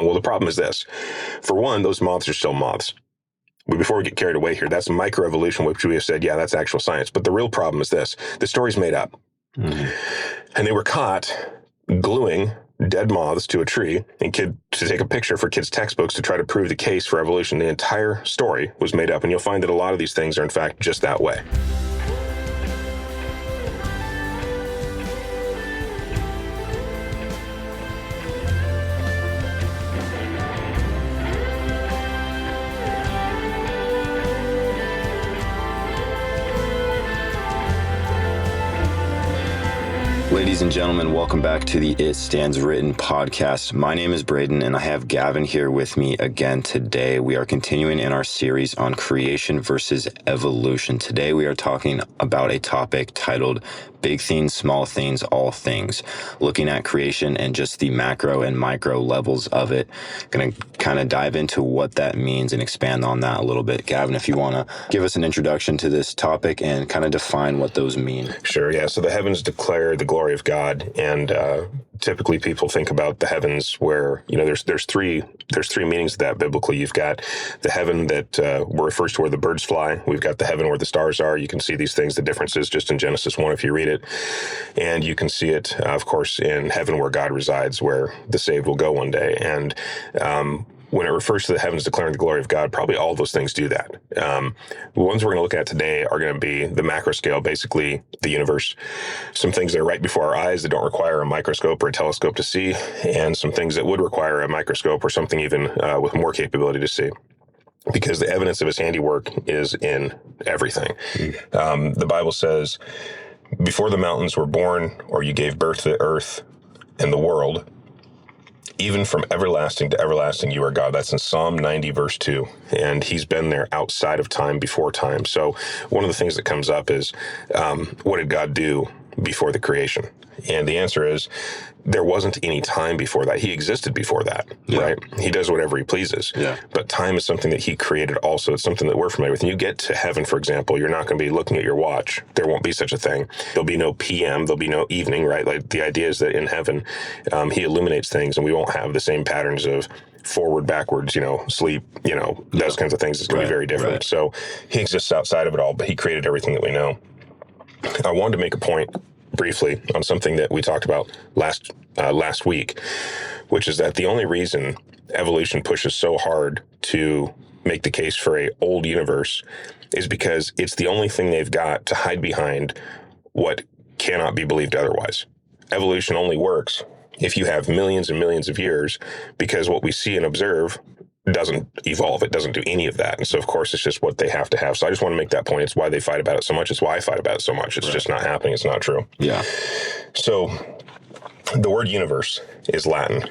Well, the problem is this. For one, those moths are still moths. But before we get carried away here, that's microevolution, which we have said, yeah, that's actual science. But the real problem is this. The story's made up. Mm-hmm. And they were caught gluing dead moths to a tree and to take a picture for kids' textbooks to try to prove the case for evolution. The entire story was made up. And you'll find that a lot of these things are, in fact, just that way. Ladies and gentlemen, welcome back to the It Stands Written podcast. My name is Braden, and I have Gavin here with me again today. We are continuing in our series on creation versus evolution. Today, we are talking about a topic titled Big Things, Small Things, All Things, looking at creation and just the macro and micro levels of it. Going to kind of dive into what that means and expand on that a little bit. Gavin, if you want to give us an introduction to this topic and kind of define what those mean. Sure, yeah. So the heavens declare the glory of God, and typically people think about the heavens where, there's three meanings of that biblically. You've got the heaven that refers to where the birds fly. We've got the heaven where the stars are. You can see these things, the differences just in Genesis 1 if you read it. And you can see it, of course, in heaven where God resides, where the saved will go one day. And when it refers to the heavens declaring the glory of God, probably all of those things do that. The ones we're going to look at today are going to be the macro scale, basically the universe. Some things that are right before our eyes that don't require a microscope or a telescope to see, and some things that would require a microscope or something even with more capability to see. Because the evidence of his handiwork is in everything. The Bible says, before the mountains were born, or you gave birth to the earth and the world, even from everlasting to everlasting, you are God. That's in Psalm 90, verse 2. And he's been there outside of time, before time. So one of the things that comes up is, what did God do before the creation? And the answer is, there wasn't any time before that. He existed before that, right? He does whatever he pleases. Yeah. But time is something that he created also. It's something that we're familiar with. When you get to heaven, for example, you're not going to be looking at your watch. There won't be such a thing. There'll be no PM. There'll be no evening, right? Like the idea is that in heaven, he illuminates things and we won't have the same patterns of forward, backwards, sleep, those kinds of things. It's going to be very different. Right. So he exists outside of it all, but he created everything that we know. I wanted to make a point briefly on something that we talked about last week, which is that the only reason evolution pushes so hard to make the case for a old universe is because it's the only thing they've got to hide behind what cannot be believed otherwise. Evolution only works if you have millions and millions of years, because what we see and observe doesn't evolve. It doesn't do any of that. And so, of course, it's just what they have to have. So I just want to make that point. It's why they fight about it so much. It's why I fight about it so much. It's just not happening. It's not true. Yeah. So the word universe is Latin,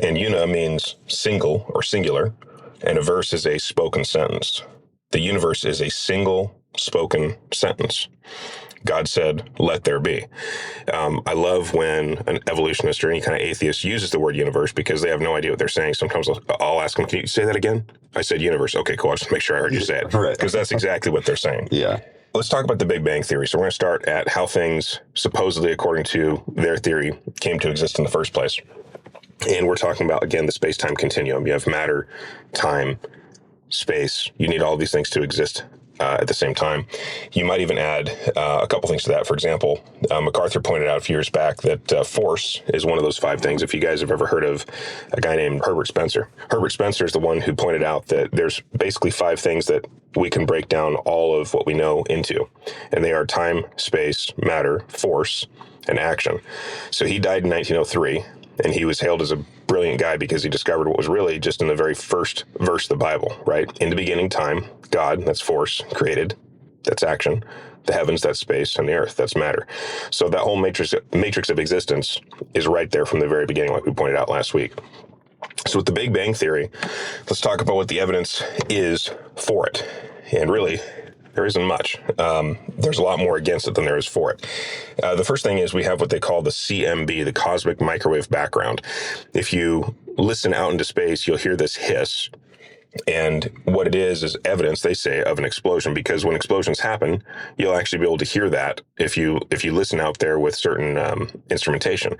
and una means single or singular, and a verse is a spoken sentence. The universe is a single spoken sentence. God said, let there be. I love when an evolutionist or any kind of atheist uses the word universe because they have no idea what they're saying. Sometimes I'll ask them, can you say that again? I said universe. Okay, cool. I'll just make sure I heard you say it. Right. Because that's exactly what they're saying. Yeah. Let's talk about the Big Bang Theory. So we're going to start at how things, supposedly according to their theory, came to exist in the first place. And we're talking about, again, the space-time continuum. You have matter, time, space. You need all these things to exist at the same time. You might even add a couple things to that. For example, MacArthur pointed out a few years back that force is one of those five things. If you guys have ever heard of a guy named Herbert Spencer. Herbert Spencer is the one who pointed out that there's basically five things that we can break down all of what we know into. And they are time, space, matter, force, and action. So he died in 1903. And he was hailed as a brilliant guy because he discovered what was really just in the very first verse of the Bible, right? In the beginning, time, God, that's force, created, that's action. The heavens, that's space, and the earth, that's matter. So that whole matrix of existence is right there from the very beginning, like we pointed out last week. So with the Big Bang Theory, let's talk about what the evidence is for it. And really, there isn't much. There's a lot more against it than there is for it. The first thing is we have what they call the CMB, the cosmic microwave background. If you listen out into space, you'll hear this hiss. And what it is evidence, they say, of an explosion, because when explosions happen, you'll actually be able to hear that if you listen out there with certain instrumentation.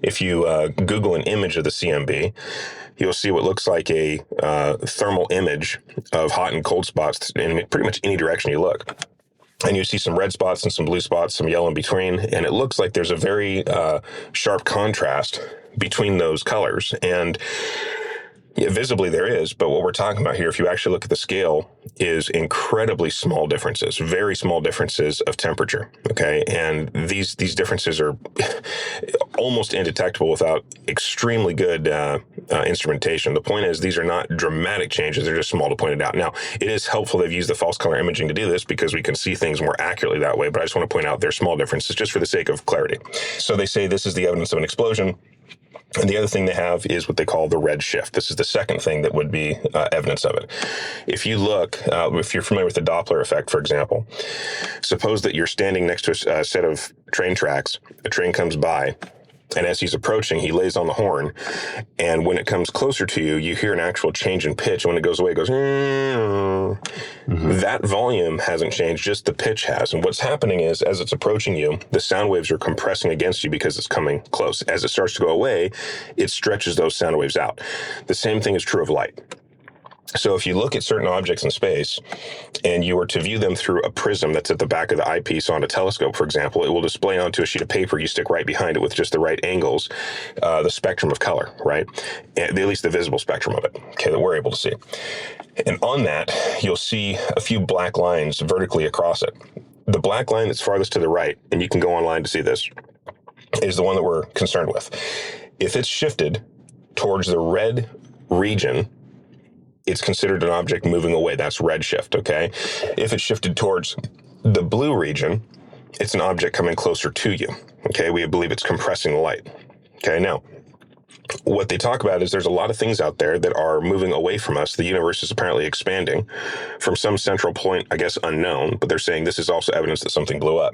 If you Google an image of the CMB, you'll see what looks like a thermal image of hot and cold spots in pretty much any direction you look. And you see some red spots and some blue spots, some yellow in between, and it looks like there's a very sharp contrast between those colors. And yeah, visibly there is, but what we're talking about here, if you actually look at the scale, is incredibly small differences, very small differences of temperature, okay? And these differences are almost indetectable without extremely good instrumentation. The point is, these are not dramatic changes, they're just small to point it out. Now, it is helpful they've used the false color imaging to do this because we can see things more accurately that way, but I just want to point out they're small differences just for the sake of clarity. So they say this is the evidence of an explosion. And the other thing they have is what they call the red shift. This is the second thing that would be evidence of it. If you look, if you're familiar with the Doppler effect, for example, suppose that you're standing next to a set of train tracks, a train comes by, and as he's approaching, he lays on the horn, and when it comes closer to you, you hear an actual change in pitch. And when it goes away, it goes, That volume hasn't changed, just the pitch has. And what's happening is, as it's approaching you, the sound waves are compressing against you because it's coming close. As it starts to go away, it stretches those sound waves out. The same thing is true of light. So if you look at certain objects in space and you were to view them through a prism that's at the back of the eyepiece on a telescope, for example, it will display onto a sheet of paper you stick right behind it with just the right angles, the spectrum of color, right? At least the visible spectrum of it, okay, that we're able to see. And on that, you'll see a few black lines vertically across it. The black line that's farthest to the right, and you can go online to see this, is the one that we're concerned with. If it's shifted towards the red region, it's considered an object moving away. That's redshift, okay? If it's shifted towards the blue region, it's an object coming closer to you, okay? We believe it's compressing the light, okay? Now, what they talk about is there's a lot of things out there that are moving away from us. The universe is apparently expanding from some central point, I guess unknown, but they're saying this is also evidence that something blew up.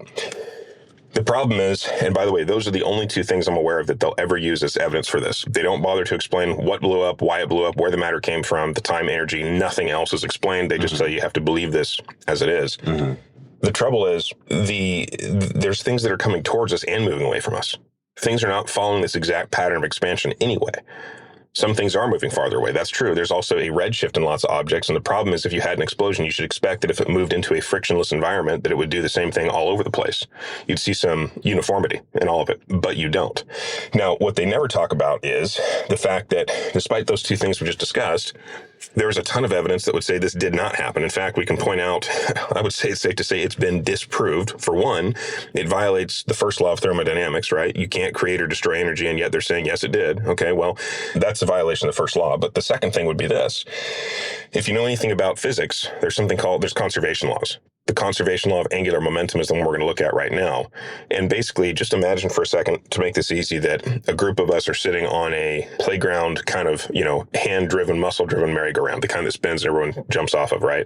The problem is, and by the way, those are the only two things I'm aware of that they'll ever use as evidence for this. They don't bother to explain what blew up, why it blew up, where the matter came from, the time, energy, nothing else is explained. They just say you have to believe this as it is. The trouble is, there's things that are coming towards us and moving away from us. Things are not following this exact pattern of expansion anyway. Some things are moving farther away. That's true. There's also a redshift in lots of objects. And the problem is, if you had an explosion, you should expect that if it moved into a frictionless environment, that it would do the same thing all over the place. You'd see some uniformity in all of it, but you don't. Now, what they never talk about is the fact that despite those two things we just discussed, there is a ton of evidence that would say this did not happen. In fact, we can point out, I would say it's safe to say it's been disproved. For one, it violates the first law of thermodynamics, right? You can't create or destroy energy, and yet they're saying, yes, it did. Okay, well, that's a violation of the first law. But the second thing would be this. If you know anything about physics, there's conservation laws. The conservation law of angular momentum is the one we're going to look at right now. And basically, just imagine for a second, to make this easy, that a group of us are sitting on a playground kind of, hand-driven, muscle-driven merry-go-round, the kind that spins and everyone jumps off of, right?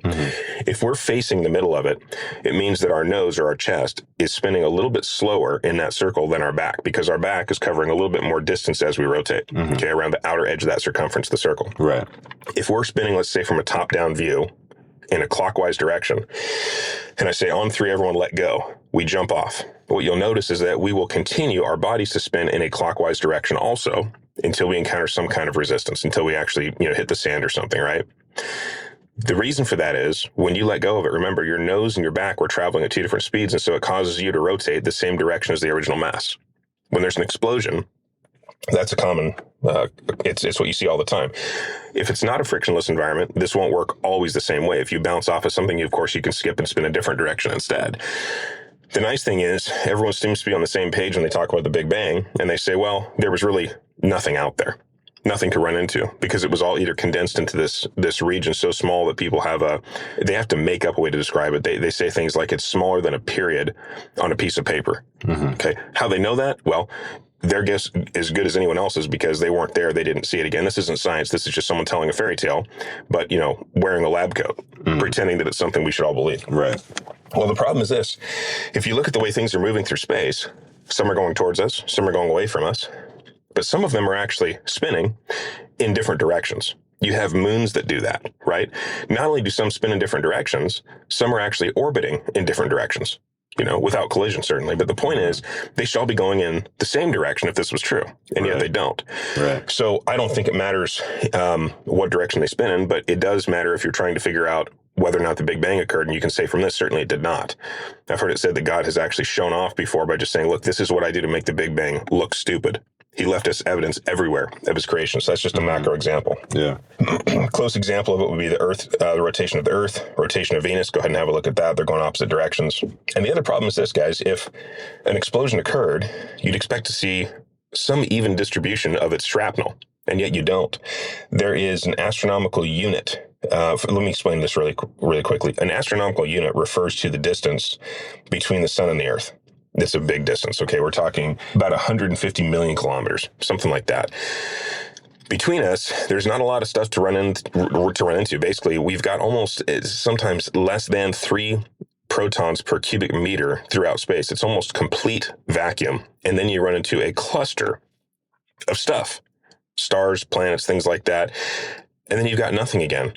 If we're facing the middle of it, it means that our nose or our chest is spinning a little bit slower in that circle than our back, because our back is covering a little bit more distance as we rotate, okay, around the outer edge of that circumference, the circle. Right. If we're spinning, let's say, from a top-down view, in a clockwise direction, and I say, on three, everyone let go, we jump off. What you'll notice is that we will continue our bodies to spin in a clockwise direction also until we encounter some kind of resistance, until we actually, hit the sand or something, right? The reason for that is when you let go of it, remember, your nose and your back were traveling at two different speeds, and so it causes you to rotate the same direction as the original mass. When there's an explosion, that's a common, it's what you see all the time. If it's not a frictionless environment, this won't work always the same way. If you bounce off of something, of course, you can skip and spin a different direction instead. The nice thing is everyone seems to be on the same page when they talk about the Big Bang, and they say, well, there was really nothing out there, nothing to run into, because it was all either condensed into this region so small that people they have to make up a way to describe it. They say things like it's smaller than a period on a piece of paper. Okay. How they know that? Well, their guess is as good as anyone else's because they weren't there. They didn't see it. Again, this isn't science. This is just someone telling a fairy tale, but, wearing a lab coat, pretending that it's something we should all believe. Right. Well, the problem is this. If you look at the way things are moving through space, some are going towards us, some are going away from us, but some of them are actually spinning in different directions. You have moons that do that, right? Not only do some spin in different directions, some are actually orbiting in different directions, without collision, certainly. But the point is, they should all be going in the same direction if this was true, and yet they don't. Right. So I don't think it matters what direction they spin in, but it does matter if you're trying to figure out whether or not the Big Bang occurred, and you can say from this, certainly it did not. I've heard it said that God has actually shown off before by just saying, look, this is what I do to make the Big Bang look stupid. He left us evidence everywhere of his creation. So that's just a macro example. Yeah. Close example of it would be the Earth, the rotation of the Earth, rotation of Venus. Go ahead and have a look at that. They're going opposite directions. And the other problem is this, guys. If an explosion occurred, you'd expect to see some even distribution of its shrapnel, and yet you don't. There is an astronomical unit. Let me explain this really quickly. An astronomical unit refers to the distance between the sun and the Earth. It's a big distance. Okay, we're talking about 150 million kilometers, something like that. Between us, there's not a lot of stuff to run into. Basically, we've got almost sometimes less than 3 protons per cubic meter throughout space. It's almost complete vacuum. And then you run into a cluster of stuff, stars, planets, things like that. And then you've got nothing again.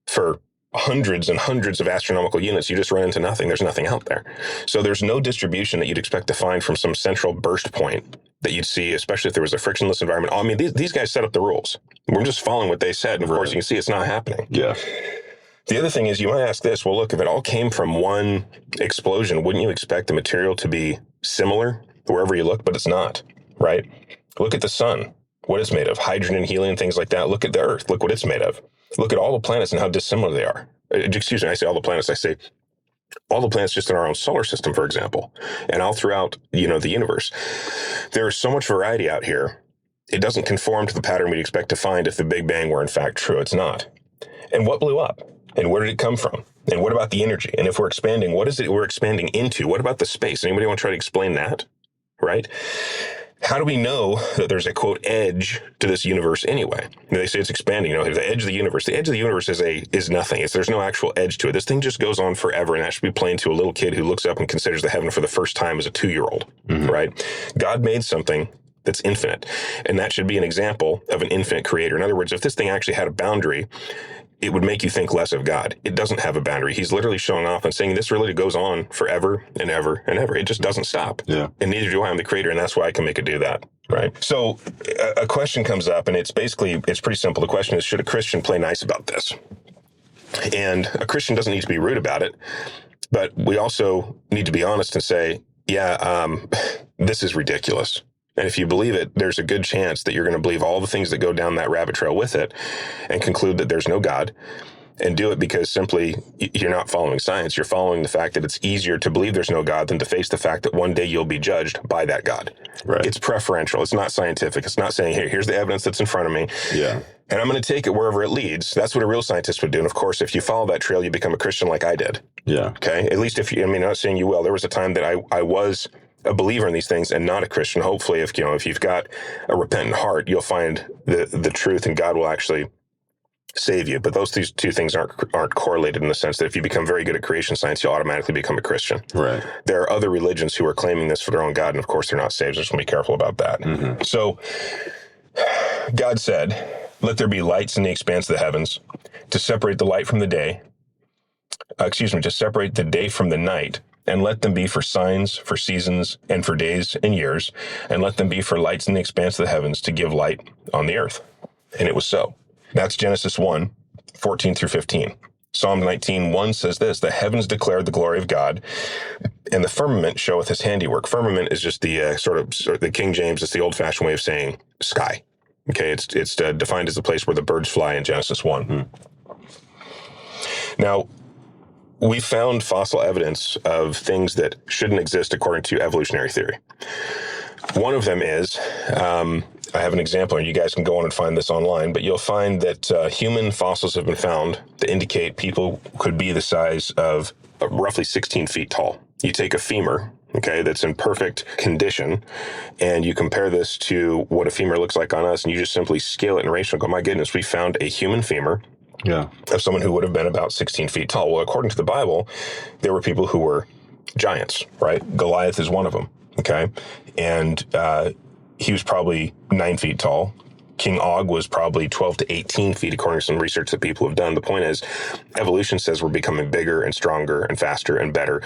For hundreds and hundreds of astronomical units, you just run into nothing. There's nothing out there. So there's no distribution that you'd expect to find from some central burst point that you'd see, especially if there was a frictionless environment. I mean, these guys set up the rules. We're just following what they said. And of course, you can see it's not happening. Yeah. The other thing is, you might ask this, well, look, if it all came from one explosion, wouldn't you expect the material to be similar wherever you look? But it's not, right? Look at the sun, what it's made of, hydrogen, helium, things like that. Look at the Earth. Look what it's made of. Look at all the planets and how dissimilar they are. Excuse me, I say all the planets. I say all the planets just in our own solar system, for example, and all throughout, the universe. There is so much variety out here. It doesn't conform to the pattern we'd expect to find if the Big Bang were in fact true. It's not. And what blew up? And where did it come from? And what about the energy? And if we're expanding, what is it we're expanding into? What about the space? Anybody want to try to explain that? Right? How do we know that there's a, quote, edge to this universe anyway? They say it's expanding, the edge of the universe. The edge of the universe is nothing. There's no actual edge to it. This thing just goes on forever, and that should be plain to a little kid who looks up and considers the heaven for the first time as a 2-year-old, right? God made something that's infinite, and that should be an example of an infinite creator. In other words, if this thing actually had a boundary, it would make you think less of God. It doesn't have a boundary. He's literally showing off and saying this really goes on forever and ever and ever. It just doesn't stop. Yeah. And neither do I. I'm the creator, and that's why I can make it do that. Right. So a question comes up, and it's pretty simple. The question is, should a Christian play nice about this? And a Christian doesn't need to be rude about it, but we also need to be honest and say, this is ridiculous. And if you believe it, there's a good chance that you're going to believe all the things that go down that rabbit trail with it and conclude that there's no God, and do it because simply you're not following science. You're following the fact that it's easier to believe there's no God than to face the fact that one day you'll be judged by that God. Right. It's preferential. It's not scientific. It's not saying, hey, here's the evidence that's in front of me. Yeah. And I'm going to take it wherever it leads. That's what a real scientist would do. And of course, if you follow that trail, you become a Christian like I did. Yeah. Okay. At least I'm not saying you will. There was a time that I was a believer in these things and not a Christian. Hopefully, if you've got a repentant heart, you'll find the truth, and God will actually save you. But those two things aren't correlated in the sense that if you become very good at creation science, you'll automatically become a Christian. Right. There are other religions who are claiming this for their own God, and of course they're not saved. So just want to be careful about that. Mm-hmm. So God said, "Let there be lights in the expanse of the heavens to separate the light from the day. To separate the day from the night. And let them be for signs, for seasons, and for days and years, and let them be for lights in the expanse of the heavens to give light on the earth." And it was so. That's Genesis 1:14 through 15. Psalm 19:1 says this: "The heavens declare the glory of God, and the firmament showeth his handiwork." Firmament is just the sort of the King James. It's the old-fashioned way of saying sky. Okay, it's defined as the place where the birds fly in Genesis 1. Now, we found fossil evidence of things that shouldn't exist according to evolutionary theory. One of them is, I have an example, and you guys can go on and find this online, but you'll find that human fossils have been found that indicate people could be the size of roughly 16 feet tall. You take a femur, okay, that's in perfect condition, and you compare this to what a femur looks like on us, and you just simply scale it in ratio and go, my goodness, we found a human femur. Yeah, of someone who would have been about 16 feet tall. Well, according to the Bible, there were people who were giants, right? Goliath is one of them, okay? And he was probably 9 feet tall. King Og was probably 12 to 18 feet, according to some research that people have done. The point is, evolution says we're becoming bigger and stronger and faster and better.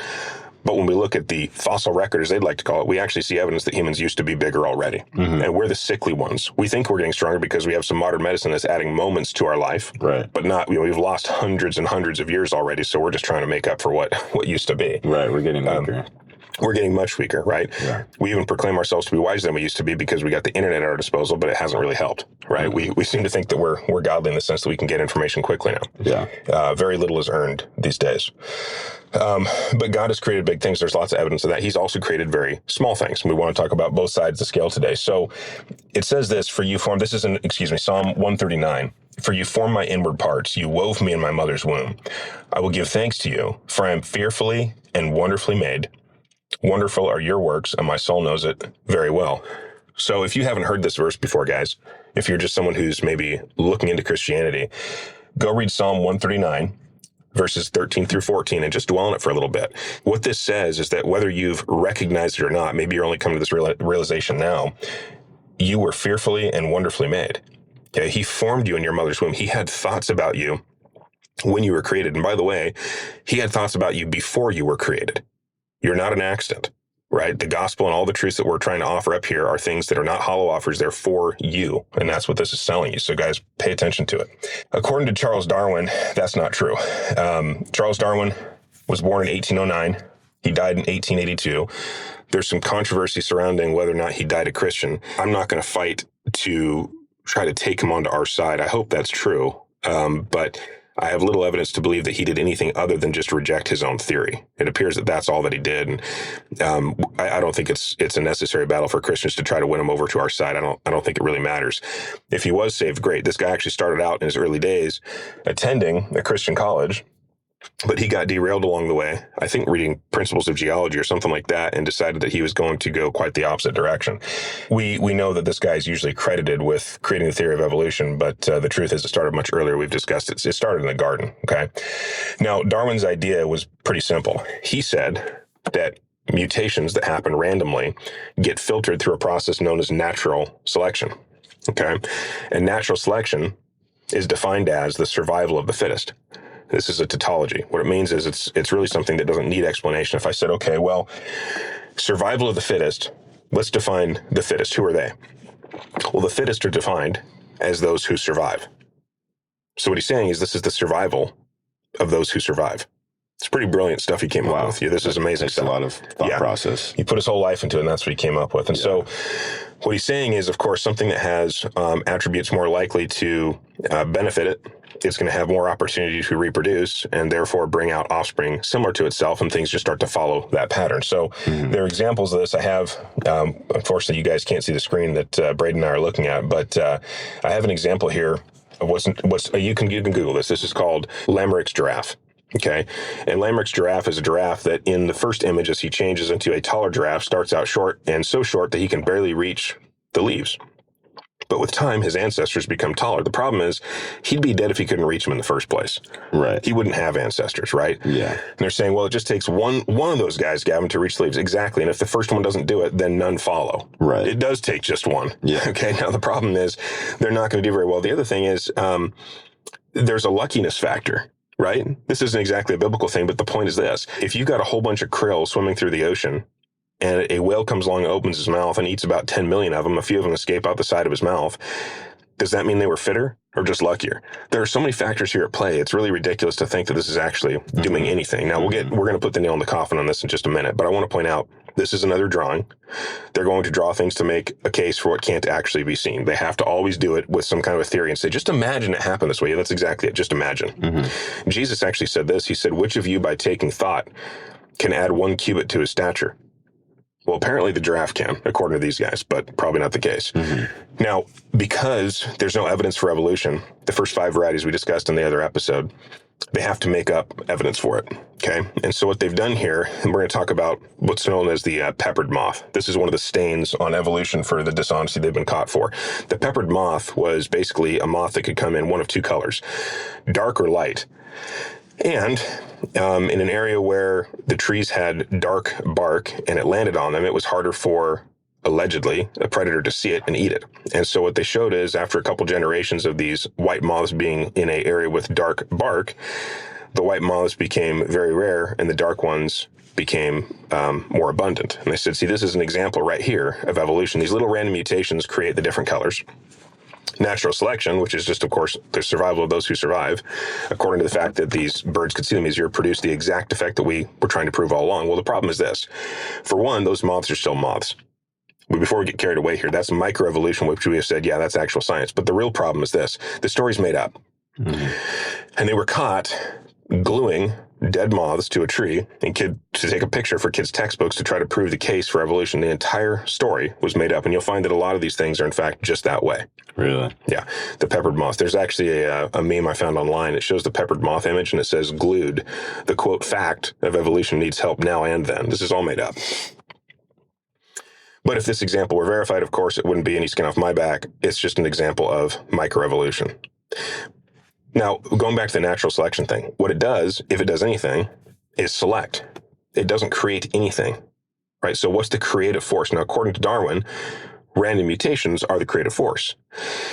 But when we look at the fossil record, as they'd like to call it, we actually see evidence that humans used to be bigger already. And we're the sickly ones. We think we're getting stronger because we have some modern medicine that's adding moments to our life. Right. But not, we've lost hundreds and hundreds of years already, so we're just trying to make up for what used to be. Right, we're getting weaker. We're getting much weaker, right? Yeah. We even proclaim ourselves to be wiser than we used to be because we got the internet at our disposal, but it hasn't really helped, right? We seem to think that we're godly in the sense that we can get information quickly now. Yeah. Very little is earned these days. But God has created big things. There's lots of evidence of that. He's also created very small things. We want to talk about both sides of the scale today. So it says this, for you form, this is Psalm 139. For you formed my inward parts. You wove me in my mother's womb. I will give thanks to you, for I am fearfully and wonderfully made. Wonderful are your works, and my soul knows it very well. So if you haven't heard this verse before, guys, if you're just someone who's maybe looking into Christianity, go read Psalm 139, verses 13 through 14, and just dwell on it for a little bit. What this says is that whether you've recognized it or not, maybe you're only coming to this realization now, you were fearfully and wonderfully made. Okay? He formed you in your mother's womb. He had thoughts about you when you were created. And by the way, he had thoughts about you before you were created. You're not an accident, right? The gospel and all the truths that we're trying to offer up here are things that are not hollow offers. They're for you. And that's what this is selling you. So guys, pay attention to it. According to Charles Darwin, that's not true. Charles Darwin was born in 1809. He died in 1882. There's some controversy surrounding whether or not he died a Christian. I'm not going to fight to try to take him onto our side. I hope that's true. But I have little evidence to believe that he did anything other than just reject his own theory. It appears that that's all that he did. And I don't think it's a necessary battle for Christians to try to win him over to our side. I don't think it really matters. If he was saved, great. This guy actually started out in his early days attending a Christian college, but he got derailed along the way, I think reading Principles of Geology or something like that, and decided that he was going to go quite the opposite direction. We know that this guy is usually credited with creating the theory of evolution, but the truth is it started much earlier. We've discussed it. It started in the garden, okay? Now, Darwin's idea was pretty simple. He said that mutations that happen randomly get filtered through a process known as natural selection, okay? And natural selection is defined as the survival of the fittest. This is a tautology. What it means is it's really something that doesn't need explanation. If I said, okay, well, survival of the fittest, let's define the fittest. Who are they? Well, the fittest are defined as those who survive. So what he's saying is this is the survival of those who survive. It's pretty brilliant stuff he came up with. This is amazing stuff. A lot of thought process. He put his whole life into it, and that's what he came up with. And so what he's saying is, of course, something that has attributes more likely to benefit it, it's going to have more opportunity to reproduce and therefore bring out offspring similar to itself, and things just start to follow that pattern. So there are examples of this. I have, unfortunately, you guys can't see the screen that Braden and I are looking at, but I have an example here of what's you can Google this. This is called Lamerick's giraffe. Okay. And Lamerick's giraffe is a giraffe that in the first image, as he changes into a taller giraffe, starts out short and so short that he can barely reach the leaves. But with time, his ancestors become taller. The problem is he'd be dead if he couldn't reach them in the first place. Right. He wouldn't have ancestors, right? Yeah. And they're saying, well, it just takes one of those guys, Gavin, to reach the leaves. Exactly. And if the first one doesn't do it, then none follow. Right. It does take just one. Yeah. Okay. Now, the problem is they're not going to do very well. The other thing is there's a luckiness factor. Right? This isn't exactly a biblical thing, but the point is this. If you've got a whole bunch of krill swimming through the ocean and a whale comes along and opens his mouth and eats about 10 million of them, a few of them escape out the side of his mouth, does that mean they were fitter or just luckier? There are so many factors here at play. It's really ridiculous to think that this is actually doing anything. Now, we're going to put the nail in the coffin on this in just a minute, but I want to point out this is another drawing. They're going to draw things to make a case for what can't actually be seen. They have to always do it with some kind of a theory and say, just imagine it happened this way. That's exactly it. Just imagine. Jesus actually said this. He said, which of you by taking thought can add 1 cubit to his stature? Well, apparently the giraffe can, according to these guys, but probably not the case. Now, because there's no evidence for evolution, the first 5 varieties we discussed in the other episode, they have to make up evidence for it, okay? And so what they've done here, and we're going to talk about what's known as the peppered moth. This is one of the stains on evolution for the dishonesty they've been caught for. The peppered moth was basically a moth that could come in one of 2 colors, dark or light. And in an area where the trees had dark bark and it landed on them, it was harder for allegedly, a predator to see it and eat it. And so what they showed is after a couple generations of these white moths being in an area with dark bark, the white moths became very rare and the dark ones became more abundant. And they said, see, this is an example right here of evolution. These little random mutations create the different colors. Natural selection, which is just, of course, the survival of those who survive, according to the fact that these birds could see them easier, produce the exact effect that we were trying to prove all along. Well, the problem is this. For one, those moths are still moths. Before we get carried away here, that's microevolution, which we have said, yeah, that's actual science. But the real problem is this. The story's made up. Mm-hmm. And they were caught gluing dead moths to a tree and to take a picture for kids' textbooks to try to prove the case for evolution. The entire story was made up. And you'll find that a lot of these things are, in fact, just that way. Really? Yeah. The peppered moth. There's actually a meme I found online. It shows the peppered moth image and it says, glued. The quote fact of evolution needs help now and then. This is all made up. But if this example were verified, of course, it wouldn't be any skin off my back. It's just an example of microevolution. Now, going back to the natural selection thing, what it does, if it does anything, is select. It doesn't create anything, right? So what's the creative force? Now, according to Darwin, random mutations are the creative force.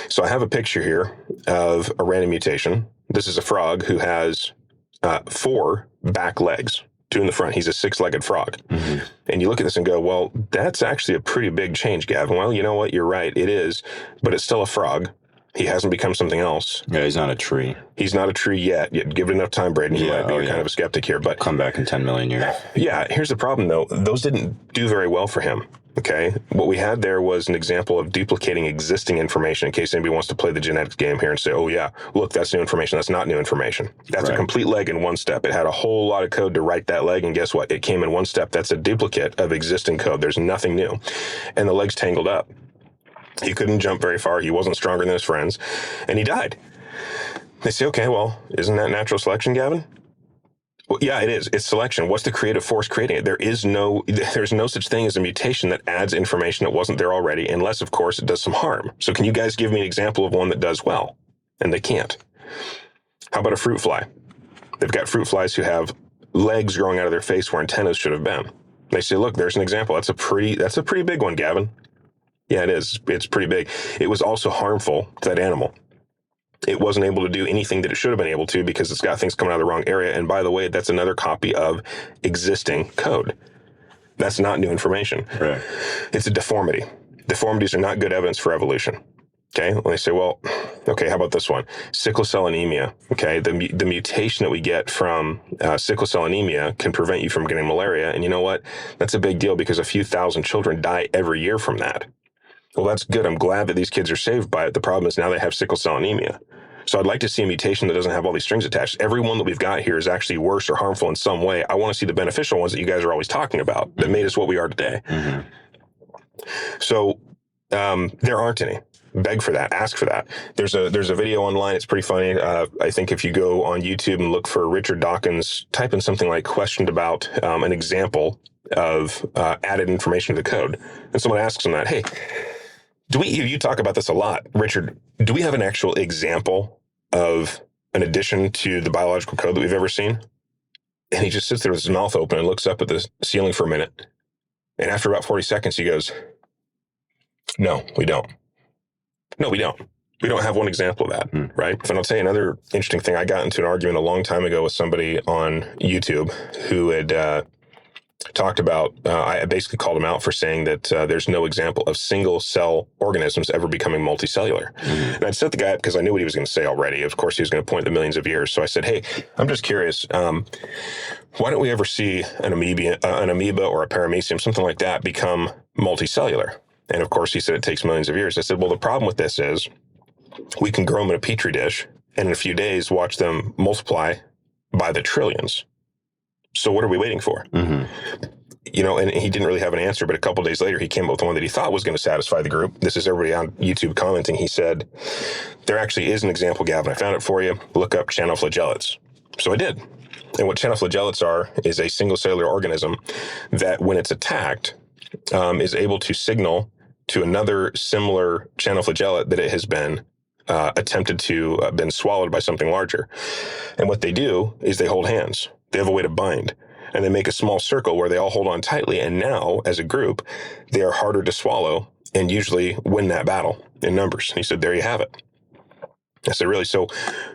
So I have a picture here of a random mutation. This is a frog who has 4 back legs. 2 in the front. He's a 6-legged frog. Mm-hmm. And you look at this and go, well, that's actually a pretty big change, Gavin. Well, you know what? You're right. It is, but it's still a frog. He hasn't become something else. Yeah, he's not a tree. He's not a tree yet. Give it enough time, Braden. He might be kind of a skeptic here. But come back in 10 million years. Yeah, here's the problem, though. Those didn't do very well for him. Okay, what we had there was an example of duplicating existing information in case anybody wants to play the genetics game here and say, oh yeah, look, that's new information. That's not new information. That's a complete leg in one step. It had a whole lot of code to write that leg, and guess what? It came in one step. That's a duplicate of existing code. There's nothing new. And the leg's tangled up. He couldn't jump very far. He wasn't stronger than his friends, and he died. They say, okay, well, isn't that natural selection, Gavin? Well, yeah, it is. It's selection. What's the creative force creating it? There's no such thing as a mutation that adds information that wasn't there already, unless, of course, it does some harm. So can you guys give me an example of one that does well? And they can't. How about a fruit fly? They've got fruit flies who have legs growing out of their face where antennas should have been. They say, look, there's an example. That's a pretty big one, Gavin. Yeah, it is. It's pretty big. It was also harmful to that animal. It wasn't able to do anything that it should have been able to because it's got things coming out of the wrong area. And by the way, that's another copy of existing code. That's not new information. Right. It's a deformity. Deformities are not good evidence for evolution. Okay. When they say, well, okay, how about this one? Sickle cell anemia. Okay. The mutation that we get from sickle cell anemia can prevent you from getting malaria. And you know what? That's a big deal because a few thousand children die every year from that. Well, that's good. I'm glad that these kids are saved by it. The problem is now they have sickle cell anemia. So I'd like to see a mutation that doesn't have all these strings attached. Every one that we've got here is actually worse or harmful in some way. I want to see the beneficial ones that you guys are always talking about that made us what we are today. Mm-hmm. So there aren't any. Beg for that. Ask for that. There's a video online. It's pretty funny. I think if you go on YouTube and look for Richard Dawkins, type in something like questioned about an example of added information to the code. And someone asks him that, hey, you talk about this a lot, Richard, do we have an actual example of an addition to the biological code that we've ever seen? And he just sits there with his mouth open and looks up at the ceiling for a minute. And after about 40 seconds, he goes, no, we don't. No, we don't. We don't have one example of that, right? And I'll tell you another interesting thing. I got into an argument a long time ago with somebody on YouTube who had talked about, I basically called him out for saying that there's no example of single-cell organisms ever becoming multicellular. Mm-hmm. And I'd set the guy up because I knew what he was going to say already. Of course, he was going to point the millions of years. So I said, hey, I'm just curious, why don't we ever see an amoeba or a paramecium, something like that, become multicellular? And of course, he said it takes millions of years. I said, well, the problem with this is we can grow them in a petri dish and in a few days watch them multiply by the trillions. So what are we waiting for? Mm-hmm. You know, and he didn't really have an answer, but a couple of days later, he came up with one that he thought was going to satisfy the group. This is everybody on YouTube commenting. He said, there actually is an example, Gavin. I found it for you. Look up channel flagellates. So I did. And what channel flagellates are is a single cellular organism that when it's attacked is able to signal to another similar channel flagellate that it has been attempted to been swallowed by something larger. And what they do is they hold hands. They have a way to bind. and they make a small circle where they all hold on tightly. And now, as a group, they are harder to swallow and usually win that battle in numbers. And he said, there you have it. I said, really? So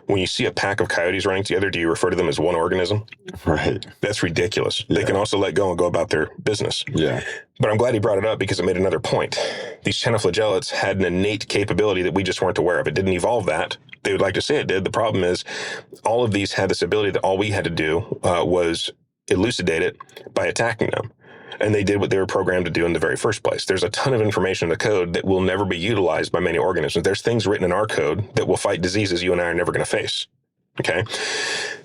when you see a pack of coyotes running together, do you refer to them as one organism? Right. That's ridiculous. Yeah. They can also let go and go about their business. Yeah. But I'm glad he brought it up because it made another point. These chenoflagellates had an innate capability that we just weren't aware of. It didn't evolve that. They would like to say it did. The problem is all of these had this ability that all we had to do was elucidate it by attacking them. And they did what they were programmed to do in the very first place. There's a ton of information in the code that will never be utilized by many organisms. There's things written in our code that will fight diseases you and I are never going to face. Okay?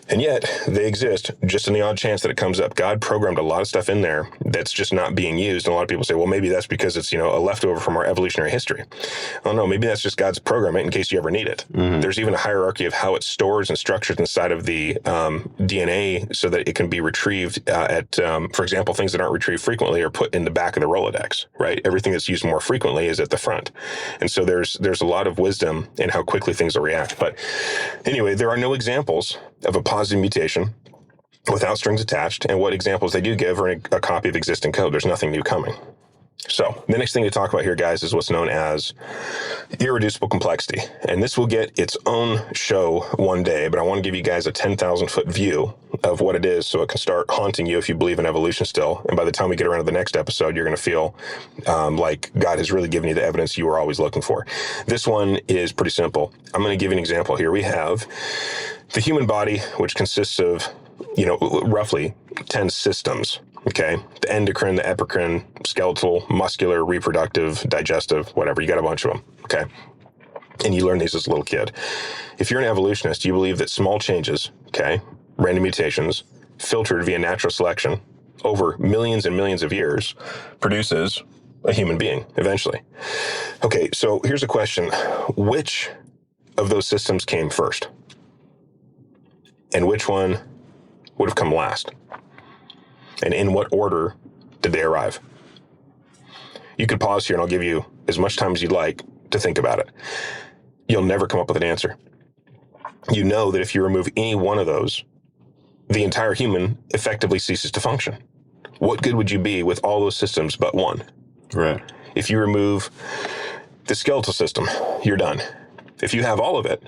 And yet, they exist just in the odd chance that it comes up. God programmed a lot of stuff in there that's just not being used. And a lot of people say, well, maybe that's because it's, a leftover from our evolutionary history. Oh, no, maybe that's just God's program in case you ever need it. Mm-hmm. There's even a hierarchy of how it stores and structures inside of the DNA so that it can be retrieved for example, things that aren't retrieved frequently are put in the back of the Rolodex, right? Everything that's used more frequently is at the front. And so there's a lot of wisdom in how quickly things will react. But anyway, there are no examples of a positive mutation without strings attached, and what examples they do give are a copy of existing code. There's nothing new coming. So the next thing to talk about here, guys, is what's known as irreducible complexity. And this will get its own show one day, but I want to give you guys a 10,000-foot view of what it is so it can start haunting you if you believe in evolution still. And by the time we get around to the next episode, you're going to feel like God has really given you the evidence you were always looking for. This one is pretty simple. I'm going to give you an example here. We have the human body, which consists of, roughly 10 systems. Okay. The endocrine, the epicrine, skeletal, muscular, reproductive, digestive, whatever. You got a bunch of them. Okay. And you learn these as a little kid. If you're an evolutionist, you believe that small changes, okay, random mutations, filtered via natural selection over millions and millions of years produces a human being eventually. Okay. So here's a question. Which of those systems came first? And which one would have come last? And in what order did they arrive? You could pause here and I'll give you as much time as you'd like to think about it. You'll never come up with an answer. You know that if you remove any one of those, the entire human effectively ceases to function. What good would you be with all those systems but one? Right. If you remove the skeletal system, you're done. If you have all of it,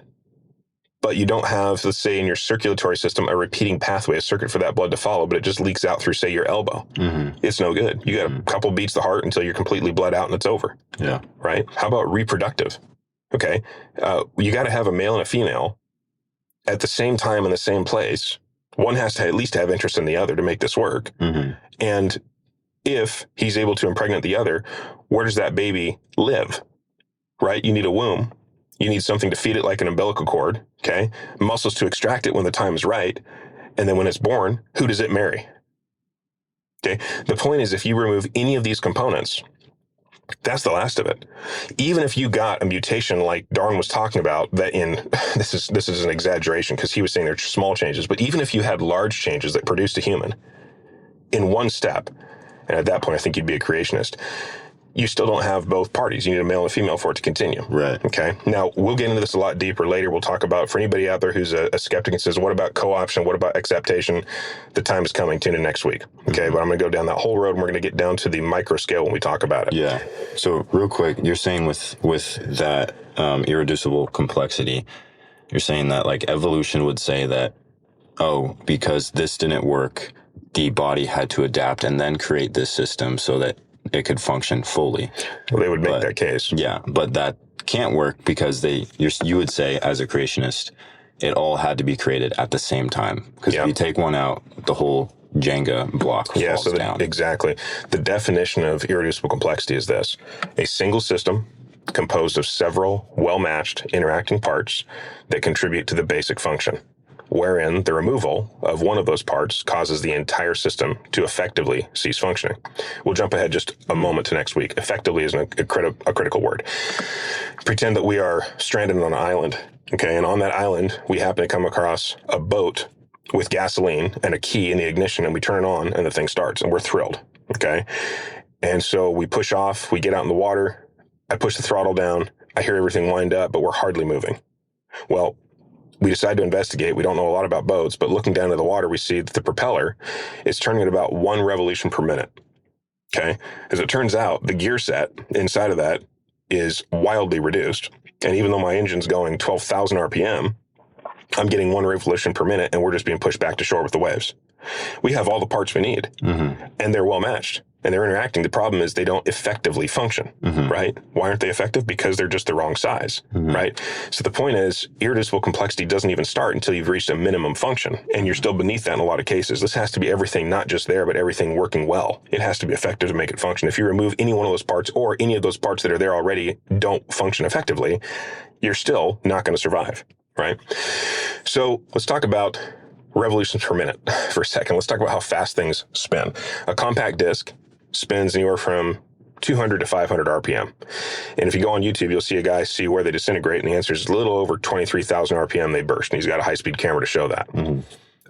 but you don't have, let's say, in your circulatory system, a repeating pathway, a circuit for that blood to follow, but it just leaks out through, say, your elbow. Mm-hmm. It's no good. You got a couple beats of the heart until you're completely bled out and it's over. Yeah. Right? How about reproductive? Okay. You got to have a male and a female at the same time in the same place. One has to at least have interest in the other to make this work. Mm-hmm. And if he's able to impregnate the other, where does that baby live? Right? You need a womb. You need something to feed it like an umbilical cord, okay? Muscles to extract it when the time is right. And then when it's born, who does it marry? Okay? The point is, if you remove any of these components, that's the last of it. Even if you got a mutation like Darwin was talking about, that this is an exaggeration because he was saying they're small changes, but even if you had large changes that produced a human in one step, and at that point I think you'd be a creationist, you still don't have both parties. You need a male and a female for it to continue. Right. Okay. Now, we'll get into this a lot deeper later. We'll talk about, for anybody out there who's a skeptic and says, what about co-option? What about acceptation? The time is coming. Tune in next week. Okay. Mm-hmm. But I'm going to go down that whole road and we're going to get down to the micro scale when we talk about it. Yeah. So real quick, you're saying with that irreducible complexity, you're saying that like evolution would say that, because this didn't work, the body had to adapt and then create this system so that it could function fully. Well, they would make that case. Yeah, but that can't work because you would say, as a creationist, it all had to be created at the same time. Because if you take one out, the whole Jenga block falls down. Exactly. The definition of irreducible complexity is this: a single system composed of several well-matched interacting parts that contribute to the basic function, wherein the removal of one of those parts causes the entire system to effectively cease functioning. We'll jump ahead just a moment to next week. Effectively is a critical word. Pretend that we are stranded on an island, okay? And on that island, we happen to come across a boat with gasoline and a key in the ignition, and we turn it on, and the thing starts, and we're thrilled, okay? And so we push off, we get out in the water, I push the throttle down, I hear everything wind up, but we're hardly moving. Well, We decide to investigate. We don't know a lot about boats, but looking down into the water, we see that the propeller is turning at about 1 revolution per minute. Okay. As it turns out, the gear set inside of that is wildly reduced. And even though my engine's going 12,000 RPM, I'm getting 1 revolution per minute, and we're just being pushed back to shore with the waves. We have all the parts we need, and they're well matched, and they're interacting. The problem is they don't effectively function, right? Why aren't they effective? Because they're just the wrong size, right? So the point is, irreducible complexity doesn't even start until you've reached a minimum function, and you're still beneath that in a lot of cases. This has to be everything, not just there, but everything working well. It has to be effective to make it function. If you remove any one of those parts, or any of those parts that are there already don't function effectively, you're still not going to survive, right? So let's talk about revolutions per minute for a second. Let's talk about how fast things spin. A compact disc spins anywhere from 200 to 500 RPM. And if you go on YouTube, you'll see a guy see where they disintegrate, and the answer is a little over 23,000 RPM they burst, and he's got a high-speed camera to show that.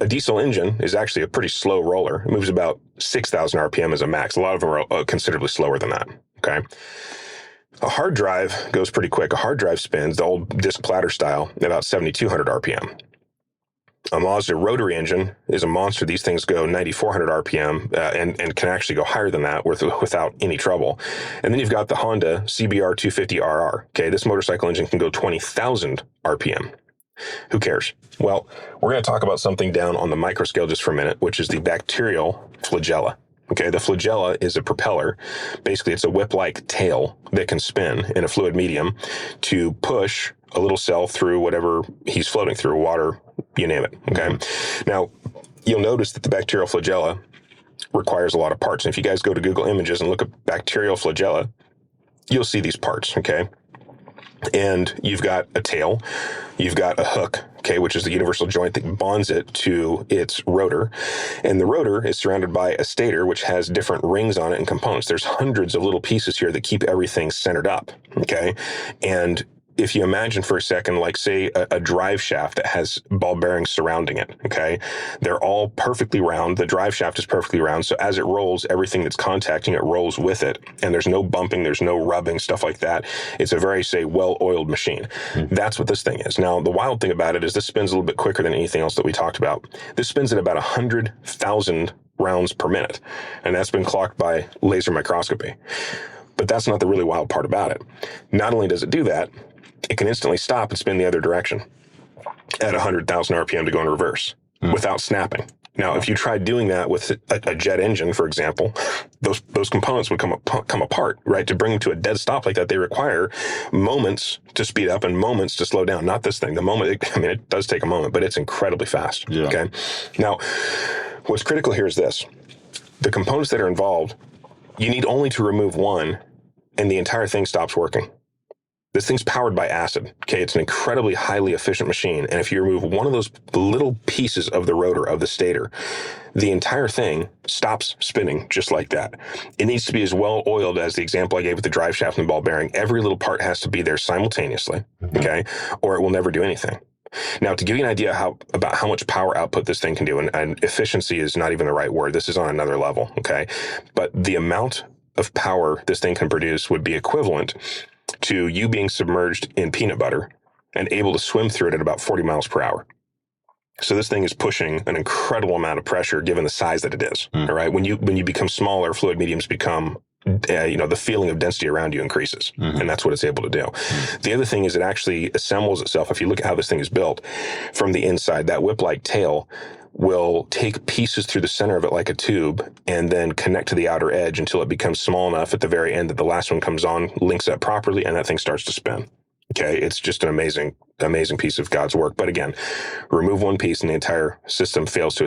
A diesel engine is actually a pretty slow roller. It moves about 6,000 RPM as a max. A lot of them are considerably slower than that, okay? A hard drive goes pretty quick. A hard drive spins, the old disc platter style, at about 7,200 RPM. A Mazda rotary engine is a monster. These things go 9,400 RPM and can actually go higher than that without any trouble. And then you've got the Honda CBR 250RR. Okay, this motorcycle engine can go 20,000 RPM. Who cares? Well, we're going to talk about something down on the microscale just for a minute, which is the bacterial flagella. Okay, the flagella is a propeller. Basically, it's a whip-like tail that can spin in a fluid medium to push a little cell through whatever he's floating through, water, you name it. Okay. Now, you'll notice that the bacterial flagella requires a lot of parts. And if you guys go to Google Images and look at bacterial flagella, you'll see these parts. Okay. And you've got a tail, you've got a hook, okay, which is the universal joint that bonds it to its rotor. And the rotor is surrounded by a stator, which has different rings on it and components. There's hundreds of little pieces here that keep everything centered up, okay? And if you imagine for a second, like say a drive shaft that has ball bearings surrounding it, okay? They're all perfectly round. The drive shaft is perfectly round. So as it rolls, everything that's contacting it rolls with it. And there's no bumping, there's no rubbing, stuff like that. It's a very, say, well-oiled machine. That's what this thing is. Now, the wild thing about it is this spins a little bit quicker than anything else that we talked about. This spins at about 100,000 rounds per minute. And that's been clocked by laser microscopy. But that's not the really wild part about it. Not only does it do that, it can instantly stop and spin the other direction at 100,000 RPM to go in reverse without snapping. Now, if you tried doing that with a jet engine, for example, those components would come apart, right? To bring them to a dead stop like that, they require moments to speed up and moments to slow down. Not this thing. The moment, it does take a moment, but it's incredibly fast. Yeah. Okay. Now, what's critical here is this. The components that are involved, you need only to remove one and the entire thing stops working. This thing's powered by acid, okay? It's an incredibly highly efficient machine, and if you remove one of those little pieces of the rotor, of the stator, the entire thing stops spinning just like that. It needs to be as well oiled as the example I gave with the drive shaft and the ball bearing. Every little part has to be there simultaneously, okay? Or it will never do anything. Now, to give you an idea about how much power output this thing can do, and efficiency is not even the right word, this is on another level, okay? But the amount of power this thing can produce would be equivalent to you being submerged in peanut butter and able to swim through it at about 40 miles per hour. So this thing is pushing an incredible amount of pressure given the size that it is. All right. When you become smaller, fluid mediums become, the feeling of density around you increases. And that's what it's able to do. The other thing is it actually assembles itself. If you look at how this thing is built from the inside, that whip-like tail will take pieces through the center of it like a tube and then connect to the outer edge until it becomes small enough at the very end that the last one comes on, links up properly, and that thing starts to spin. Okay, it's just an amazing piece of God's work. But again, remove one piece and the entire system fails to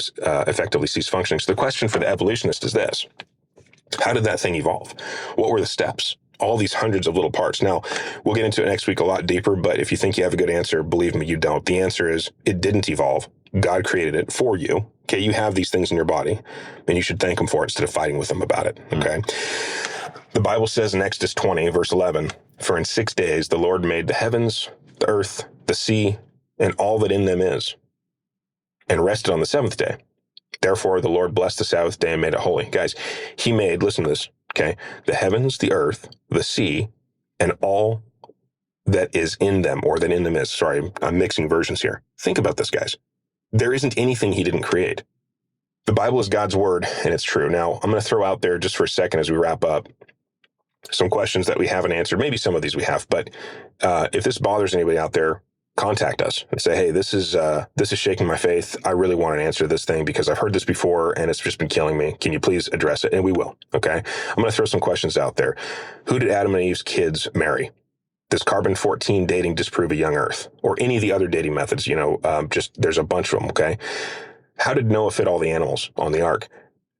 effectively cease functioning. So the question for the evolutionist is this: how did that thing evolve? What were the steps? All these hundreds of little parts. Now, we'll get into it next week a lot deeper, but if you think you have a good answer, believe me, you don't. The answer is it didn't evolve. God created it for you. Okay, you have these things in your body, and you should thank him for it instead of fighting with them about it. Okay. The Bible says in Exodus 20, verse 11, "For in 6 days the Lord made the heavens, the earth, the sea, and all that in them is, and rested on the seventh day. Therefore the Lord blessed the Sabbath day and made it holy." Guys, he made, listen to this, okay, the heavens, the earth, the sea, and all that is in them, or that in them is. Sorry, I'm mixing versions here. Think about this, guys. There isn't anything he didn't create. The Bible is God's word, and it's true. Now, I'm going to throw out there just for a second as we wrap up some questions that we haven't answered. Maybe some of these we have, but if this bothers anybody out there, contact us and say, hey, this is shaking my faith. I really want an answer to this thing because I've heard this before and it's just been killing me. Can you please address it? And we will. Okay. I'm going to throw some questions out there. Who did Adam and Eve's kids marry? Does carbon-14 dating disprove a young Earth, or any of the other dating methods? Just there's a bunch of them. Okay. How did Noah fit all the animals on the ark?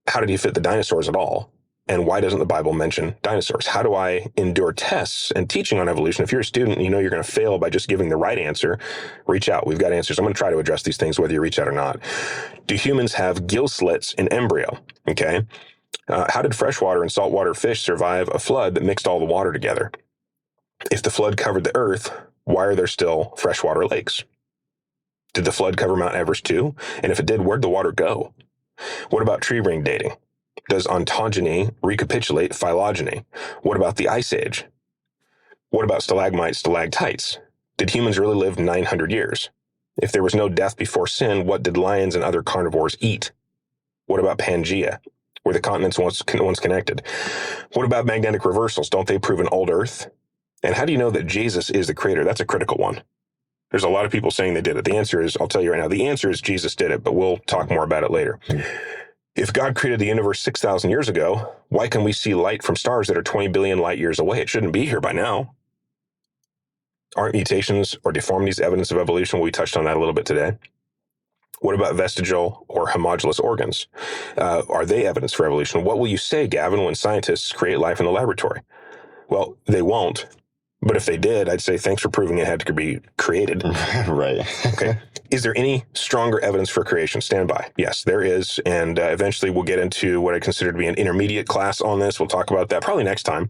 How did he fit the dinosaurs at all? And why doesn't the Bible mention dinosaurs? How do I endure tests and teaching on evolution? If you're a student and you know you're going to fail by just giving the right answer, reach out. We've got answers. I'm going to try to address these things whether you reach out or not. Do humans have gill slits in embryo? Okay. How did freshwater and saltwater fish survive a flood that mixed all the water together? If the flood covered the earth, why are there still freshwater lakes? Did the flood cover Mount Everest too? And if it did, where'd the water go? What about tree ring dating? Does ontogeny recapitulate phylogeny? What about the Ice Age? What about stalagmites, stalactites? Did humans really live 900 years? If there was no death before sin, what did lions and other carnivores eat? What about Pangea? Were the continents once connected? What about magnetic reversals? Don't they prove an old Earth? And how do you know that Jesus is the creator? That's a critical one. There's a lot of people saying they did it. The answer is, I'll tell you right now, the answer is Jesus did it, but we'll talk more about it later. If God created the universe 6,000 years ago, why can we see light from stars that are 20 billion light years away? It shouldn't be here by now. Aren't mutations or deformities evidence of evolution? We touched on that a little bit today. What about vestigial or homologous organs? Are they evidence for evolution? What will you say, Gavin, when scientists create life in the laboratory? Well, they won't. But if they did, I'd say thanks for proving it had to be created. Right. Okay. Is there any stronger evidence for creation? Stand by. Yes, there is. And eventually we'll get into what I consider to be an intermediate class on this. We'll talk about that probably next time.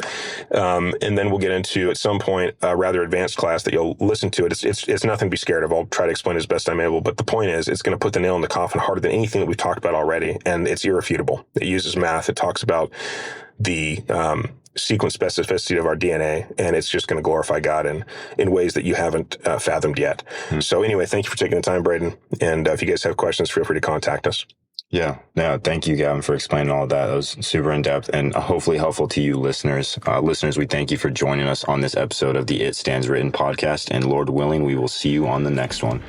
And then we'll get into, at some point, a rather advanced class that you'll listen to. It's nothing to be scared of. I'll try to explain as best I'm able. But the point is, it's going to put the nail in the coffin harder than anything that we've talked about already. And it's irrefutable. It uses math. It talks about the sequence specificity of our DNA, and it's just going to glorify God in ways that you haven't fathomed yet. So anyway, thank you for taking the time, Braden. And if you guys have questions, feel free to contact us. Yeah. Thank you, Gavin, for explaining all of that. That was super in depth and hopefully helpful to you listeners. Listeners, we thank you for joining us on this episode of the It Stands Written podcast. And Lord willing, we will see you on the next one.